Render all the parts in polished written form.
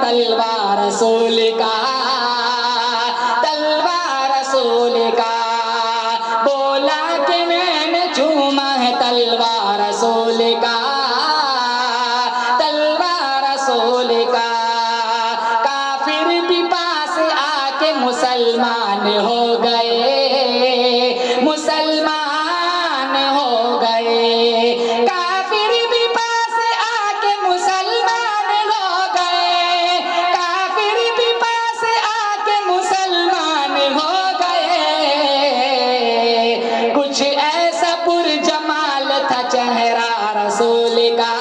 تلوار رسول کا، تلوار رسول کا، بولا کہ میں نے چوما ہے تلوار رسول کا، تلوار رسول کا، کافر بھی پاس آ کے مسلمان ہو گئے، مسلمان ہو گئے، کافر بھی پاس آ کے مسلمان ہو گئے، کافر بھی پاس آ کے مسلمان ہو گئے، کچھ ایسا پر جمال تھا چہرہ رسول کا،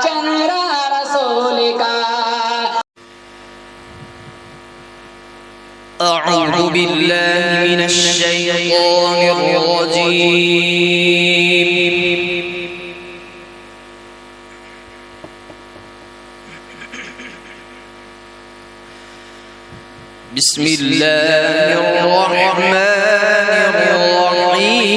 چہرہ رسول کا۔ اعوذ باللہ من الشیطان الرجیم، بسم اللہ الرحمن الرحیم۔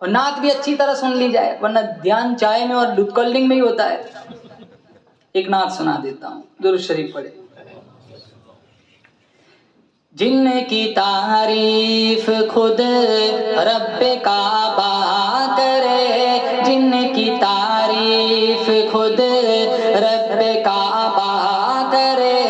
اور نعت بھی اچھی طرح سن لی جائے، ورنہ دھیان چائے میں اور لپ کالنگ میں ہی ہوتا ہے۔ ایک نعت سنا دیتا ہوں، درود شریف پڑھے۔ جن کی تعریف خود رب کعبہ کرے، جن کی تعریف خود رب کعبہ کرے،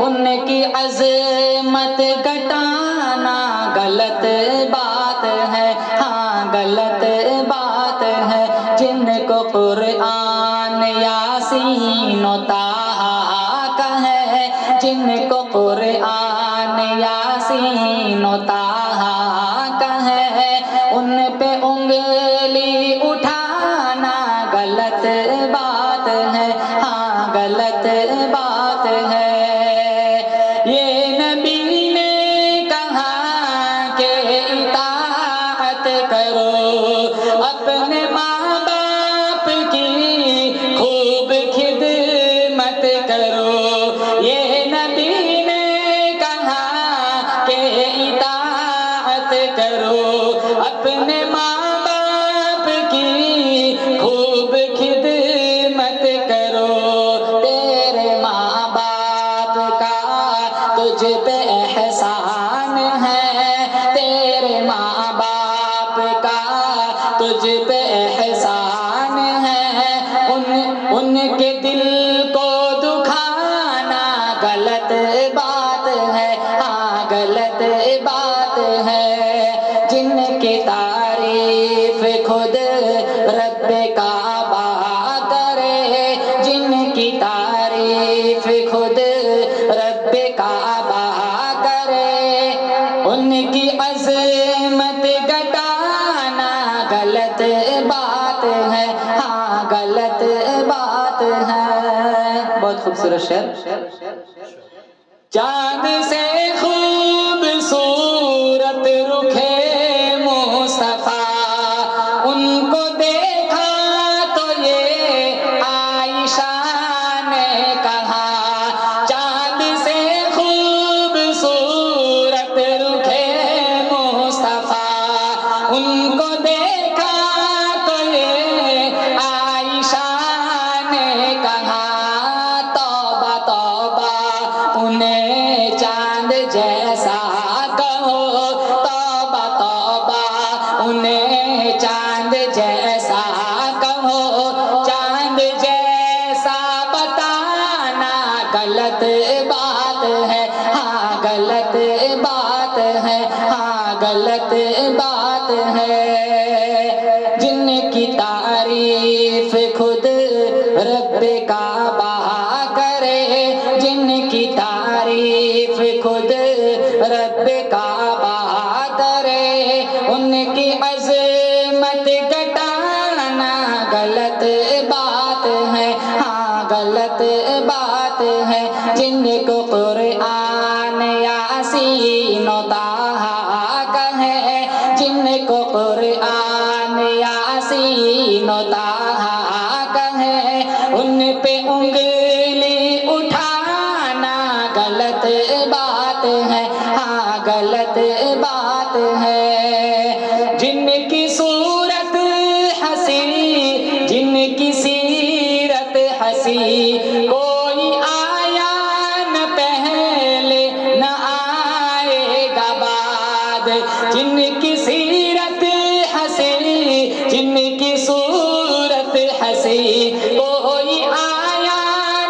ان کی عظمت گھٹانا غلط بات ہے، ہاں غلط بات ہے، جن کو قرآن یاسین و طٰہٰ کا ہے، جن کو قرآن یاسین و طٰہٰ کا ہے، ان پہ انگلی اٹھانا غلط بات ہے، ہاں غلط بات ہے۔ یہ نبی نے کہا کہ اطاعت کرو، اپنے ماں باپ کی خوب خدمت کرو، یہ نبی نے کہا کہ اطاعت کرو، اپنے ماں باپ کی خوب خدمت کرو، تیرے ماں باپ کا تجھ پہ احسان ہے، تیرے ماں باپ کا تجھ پہ احسان ہے، ان کے دل کو دکھانا غلط بات ہے، ہاں غلط بات ہے، جن کی تعریف خود رب کعبہ کرے، جن کی تعریف خود رب کعبہ کرے، ان کی عظمت گھٹانا غلط بات ہے، ہاں غلط بات ہے۔ بہت خوبصورت شعر۔ چاند سے خوبصورت رخے مصطفیٰ، ان کو دیکھا تو یہ عائشہ نے کہا، چاند سے خوبصورت رخے مصطفیٰ، ان کو دیکھا تو یہ عائشہ نے کہا، توبہ توبہ انہیں چاند جیسا کہو، توبہ توبہ انہیں چاند جیسا کہو، چاند جیسا بتانا غلط بات ہے، ہاں غلط بات ہے، ہاں غلط بات ہے، جن کی تعریف خود رب کعبہ کرے، جن کی تعریف خود رب کعبہ کرے، ان کی عظمت گھٹانا غلط بات ہے، ہاں غلط بات ہے، جن کو قرآن یاسین و طٰہٰ کا ہے، جن کو قرآن یاسین و طٰہٰ کا ہے، ان پہ انگلی اٹھانا غلط بات ہے، ہاں غلط بات ہے، جن کی صورت حسی، جن کی سیرت حسی، کوئی آیا نہ پہلے نہ آئے گا بعد، جن کی سیرت حسی، جن کی صورت حسی، کوئی آیا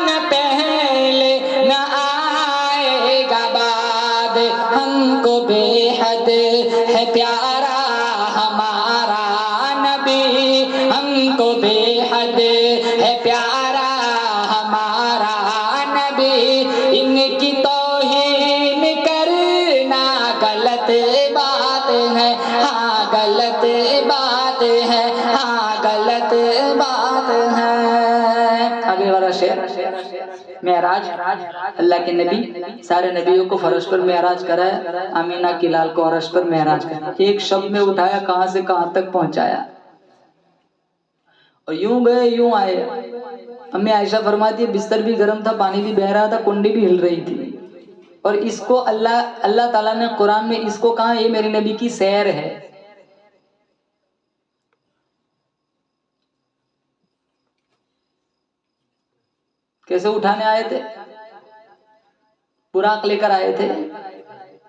نہ پہلے نہ آئے گا بعد، ہم کو بے حد ہے پیارا ہمارا نبی، ہم کو بے حد ہے پیارا ہمارا نبی، ان کی توہین کرنا غلط بات ہے، ہاں غلط بات ہے، ہاں غلط بات ہے۔ آگے والا شعر، معراج، اللہ کے نبی سارے نبیوں کو فرش پر معراج کرائے، آمینہ کی لال کو عرش پر معراج کرائے، ایک شب میں اٹھایا، کہاں سے کہاں تک پہنچایا، اور یوں گئے یوں آئے۔ امی عائشہ فرماتی ہے بستر بھی گرم تھا، پانی بھی بہ رہا تھا، کنڈی بھی ہل رہی تھی، اور اس کو اللہ تعالیٰ نے قرآن میں اس کو کہا یہ میرے نبی کی سیر ہے۔ کیسے اٹھانے آئے تھے؟ براق لے کر آئے تھے،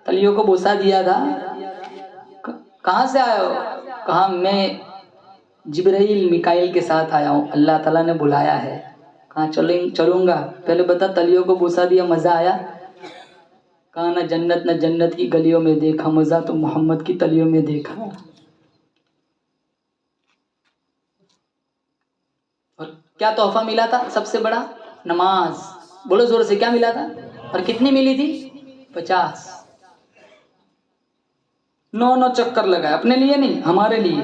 تلیوں کو بوسا دیا تھا، کہاں سے آئے ہو؟ کہا میں جبرائیل میکائیل کے ساتھ آیا ہوں، اللہ تعالیٰ نے بلایا ہے۔ کہاں چلوں گا، پہلے بتا تلیوں کو بوسا دیا، مزہ آیا؟ کہا نہ جنت کی گلیوں میں دیکھا مزہ، تو محمد کی تلیوں میں دیکھا۔ اور کیا تحفہ ملا تھا سب سے بڑا؟ نماز۔ بولو زور سے، کیا ملا تھا؟ اور کتنی ملی تھی؟ 50۔ 9 چکر لگائے، اپنے لیے نہیں، ہمارے لیے۔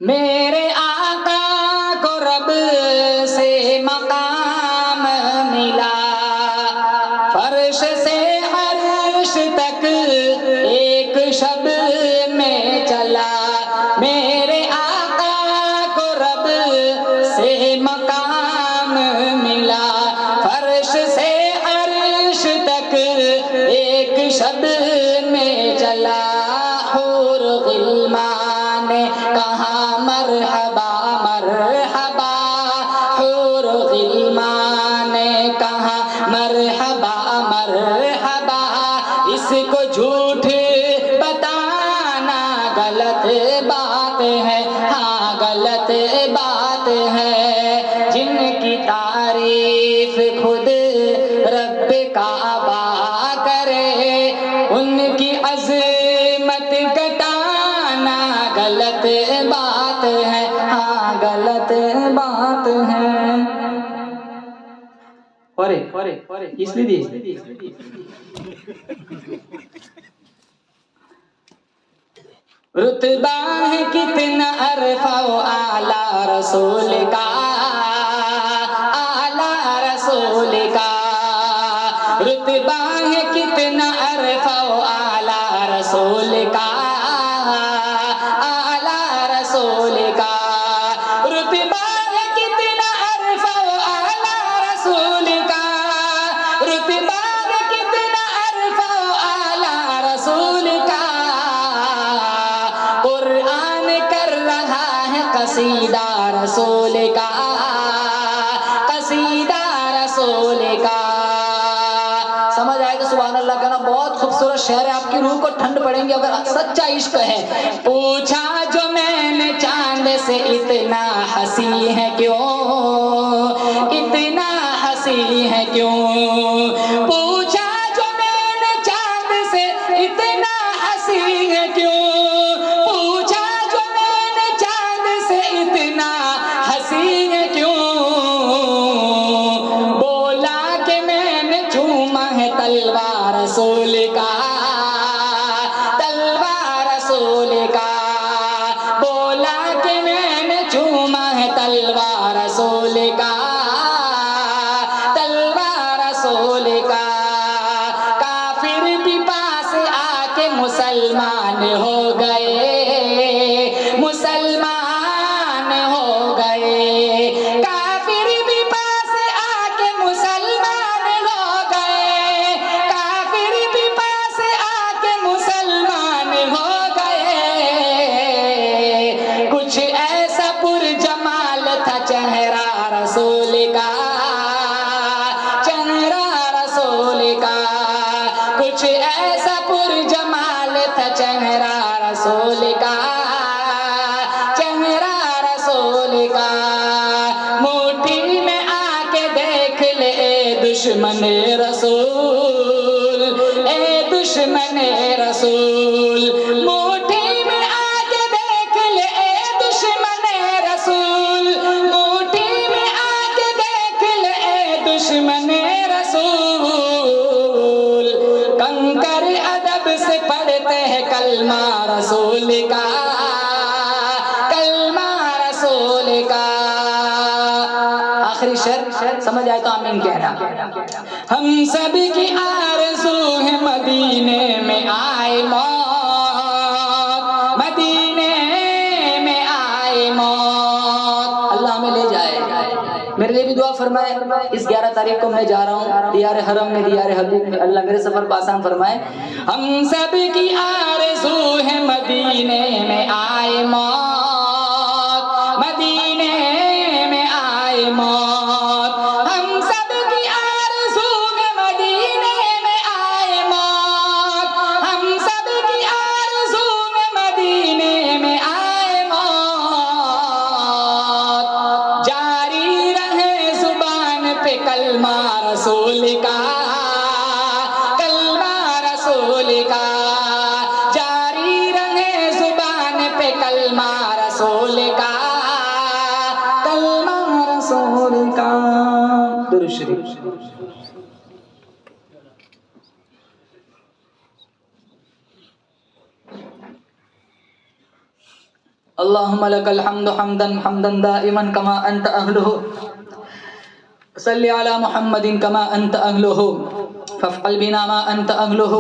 میرے آقا کو رب سے مقام ملا، فرش سے عرش تک ایک شب میں چلا، میرے آقا کو رب سے مقام ملا، فرش سے عرش تک ایک شب میں چلا، حور غلمان نے کہا مرحبا مرحبا، حور غلمان نے کہا مرحبا مرحبا، اس کو جھوٹ بتانا غلط بات ہے، ہاں غلط بات ہے، جن کی تعریف خود رب کعبہ کرے، ان کی عظمت گٹانا غلط بات ہے، ہاں غلط بات ہے۔ اور اس لیے رتبہ ہے کتنا عرفہ و اعلیٰ رسول کا، اعلیٰ رسول کا، رتبہ ہے کتنا عرفہ و اعلیٰ رسول کا، اعلیٰ رسول کا، رتبہ ہے کتنا عرفہ و اعلیٰ رسول کا، رتبہ ہے کتنا عرفہ و اعلیٰ رسول کا، قرآن کر رہا ہے قصیدہ رسول کا، قصیدہ رسول کا۔ سمجھ آئے تو سبحان اللہ کہنا، بہت خوبصورت شعر ہے، آپ کی روح کو ٹھنڈ پڑیں گے اگر سچا عشق ہے۔ پوچھا جو میں نے چاند سے اتنا ہنسی ہے کیوں، اتنا ہنسی ہے کیوں، پوچھا جو میں نے چاند سے اتنا ہنسی ہے کیوں، پوچھا جو میں نے چاند سے اتنا ہنسی ہے کیوں، بولا کہ میں نے چوما ہے تلوار رسول کا، تلوار رسول کا، بولا کہ میں نے چوما ہے تلوار رسول کا، تلوار رسول کا، کافر بھی پاس آ کے مسلمان ہو گئے، مسلمان ہو گئے، کافر بھی پاس آ کے مسلمان ہو گئے، کافر دشمن رسول، اے دشمن رسول، مٹھی میں آ کے دیکھ لے اے دشمن رسول، مٹھی میں آ کے دیکھ لے اے دشمن رسول، کنکر ادب سے پڑھتے ہیں کلمہ رسول کا، کلمہ رسول کا۔ آخری شعر سمجھ آئے تو آمین کہنا۔ ہم سب کی آرزو ہے مدینے میں آئے موت، مدینے میں آئے موت، اللہ ہمیں لے جائے۔ میرے لیے بھی دعا فرمائے، اس 11 تاریخ کو میں جا رہا ہوں دیار حرم میں، دیار حبیب میں، اللہ میرے سفر کو آسان فرمائے۔ ہم سب کی آرزو ہے مدینے میں آئے موت، مدینے میں آئے موت، ہم سب کی آرزو ہے مدینے میں آئے موت، ہم سب کی آرزو ہے مدینے میں آئے موت، جاری رہے زبان پہ کلمہ رسول کا، کلمہ رسول کا، جاری رہے زبان پہ کلمہ رسول کا، کلمہ رسول کا۔ درود شریف۔ اللہم لک الحمد حمدا حمدا دائما کما انت اہلہ، صلی علی محمد کما انت اہلہ، فافعل بنا ما انت اہلہ،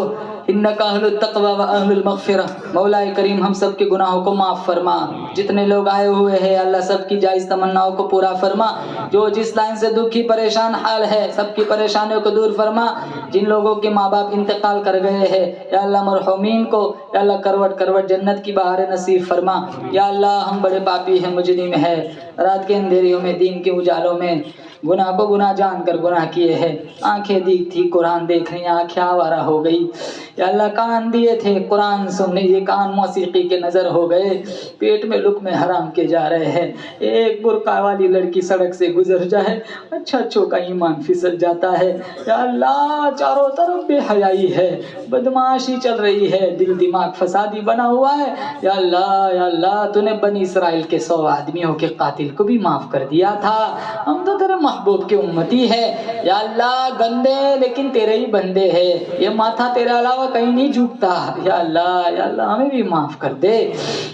انک اہل التقوی و اہل المغفرہ۔ مولا کریم ہم سب کے گناہوں کو معاف فرما، جتنے لوگ آئے ہوئے ہیں اللہ سب کی جائز تمناؤں کو پورا فرما، جو جس لائن سے دکھی پریشان حال ہے سب کی پریشانیوں کو دور فرما، جن لوگوں کے ماں باپ انتقال کر گئے ہیں یا اللہ مرحومین کو یا اللہ کروٹ کروٹ جنت کی بہار نصیب فرما۔ یا اللہ ہم بڑے پاپی ہیں، مجرم ہیں، رات کے اندھیریوں میں دین کے اجالوں میں گناہ کو گناہ جان کر گناہ کیے ہیں، آنکھیں دی تھی قرآن دیکھ رہی آنکھیں آوارہ ہو گئی، یا اللہ کان دیے تھے قرآن سننے یہ کان موسیقی کے نظر ہو گئے، پیٹ میں لقمے حرام کے جا رہے ہیں، ایک برقع والی لڑکی سڑک سے گزر جائے اچھا کا ایمان پھسل جاتا ہے، یا اللہ چاروں طرف بے حیائی ہے، بدمعاشی چل رہی ہے، دل دماغ فسادی بنا ہوا ہے، یا اللہ تو نے بنی اسرائیل کے 100 آدمیوں کے قاتل کو بھی معاف کر دیا تھا، ہم تو تیرے محبوب کے امتی ہے، یا اللہ گندے لیکن تیرے ہی بندے ہیں، یہ ماتھا تیرے علاوہ کہیں نہیں جھکتا، یا اللہ ہمیں بھی معاف کر دے،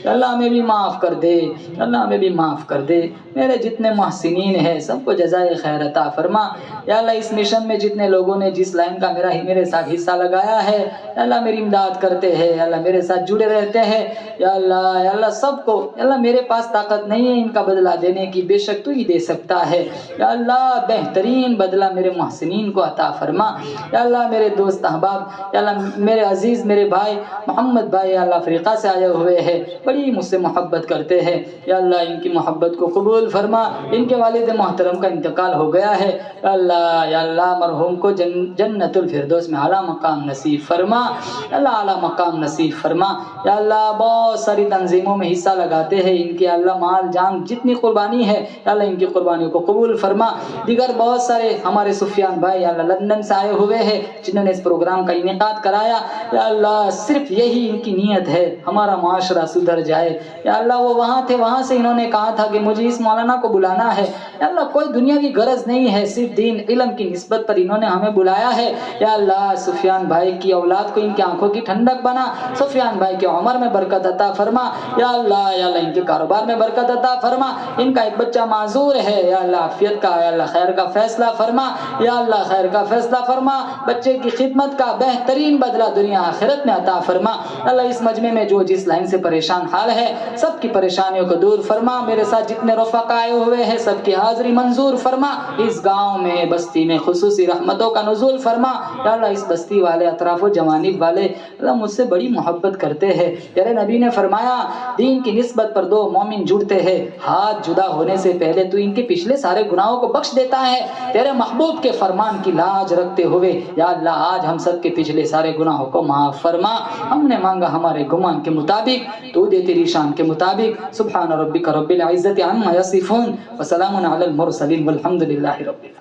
یا اللہ ہمیں بھی معاف کر دے، یا اللہ ہمیں بھی معاف کر دے، میرے جتنے محسنین ہیں سب کو جزائے خیر عطا فرما، یا اللہ اس مشن میں جتنے لوگوں نے جس لائن کا میرے ساتھ حصہ لگایا ہے یا اللہ میری امداد کرتے ہیں، یا اللہ میرے ساتھ جڑے رہتے ہیں، یا اللہ سب کو، یا اللہ میرے پاس طاقت نہیں ہے ان کا بدلہ دینے کی، بے شک تو ہی دے سکتا ہے، یا اللہ بہترین بدلہ میرے محسنین کو عطا فرما، یا اللہ میرے دوست احباب، یا اللہ میرے عزیز میرے بھائی محمد بھائی یا اللہ افریقہ سے آئے ہوئے ہیں، بڑی مجھ سے محبت کرتے ہیں، یا اللہ ان کی محبت کو قبول فرما، ان کے والد محترم کا انتقال ہو گیا ہے، یا اللہ مرحوم کو جنت الفردوس میں اعلیٰ مقام نصیب فرما، یا اللہ اعلیٰ مقام نصیب فرما، یا اللہ بہت ساری تنظیموں میں حصہ لگاتے ہیں، ان کی اللہ مال جان جتنی قربانی ہے یا اللہ ان کی قربانیوں کو قبول فرما، دیگر بہت سارے ہمارے سفیان بھائی یا اللہ لندن سے آئے ہوئے ہیں جنہوں نے اس پروگرام کا انعقاد کرایا، یا اللہ صرف یہی ان کی نیت ہے ہمارا معاشرہ سدھر جائے، یا اللہ وہ وہاں تھے، وہاں سے انہوں نے کہا تھا کہ مجھے اس مولانا کو بلانا ہے، یا اللہ کوئی دنیاوی غرض نہیں ہے، صرف دین علم کی نسبت پر انہوں نے ہمیں بلایا ہے، یا اللہ سفیان بھائی کی اولاد کو ان کی آنکھوں کی ٹھنڈک بنا، سفیان بھائی کی عمر میں برکت عطا فرما، یا اللہ ان کے کاروبار میں برکت عطا فرما، ان کا ایک بچہ معذور ہے، یا اللہ عافیت کا یا اللہ خیر کا فیصلہ فرما، یا اللہ خیر کا فیصلہ فرما، بچے کی خدمت کا بہترین بدلہ دنیا آخرت میں عطا فرما، اللہ اس مجمع میں جو جس لائن سے پریشان حال ہے سب کی پریشانیوں کو دور فرما، میرے ساتھ جتنے رفقا آئے ہوئے ہیں سب کی حاضری منظور فرما، اس گاؤں میں بستی میں خصوصی رحمتوں کا نزول فرما، یا اللہ اس بستی والے اطراف و جوانب والے اللہ مجھ سے بڑی محبت کرتے ہیں، تیرے نبی نے فرمایا دین کی نسبت پر 2 مومن جڑتے ہیں، ہاتھ جدا ہونے سے پہلے تو ان کے پچھلے سارے گناہوں کو بخش دیتا ہے، تیرے محبوب کے فرمان کی لاج رکھتے ہوئے یا اللہ آج ہم سب کے پچھلے سارے گناہوں کو معاف فرما، ہم نے مانگا ہمارے گمان کے مطابق، تو دے تیری شان کے مطابق، سبحان ربک رب العزت عما یصفون وسلام علی المرسلین والحمد للہ رب العالمین۔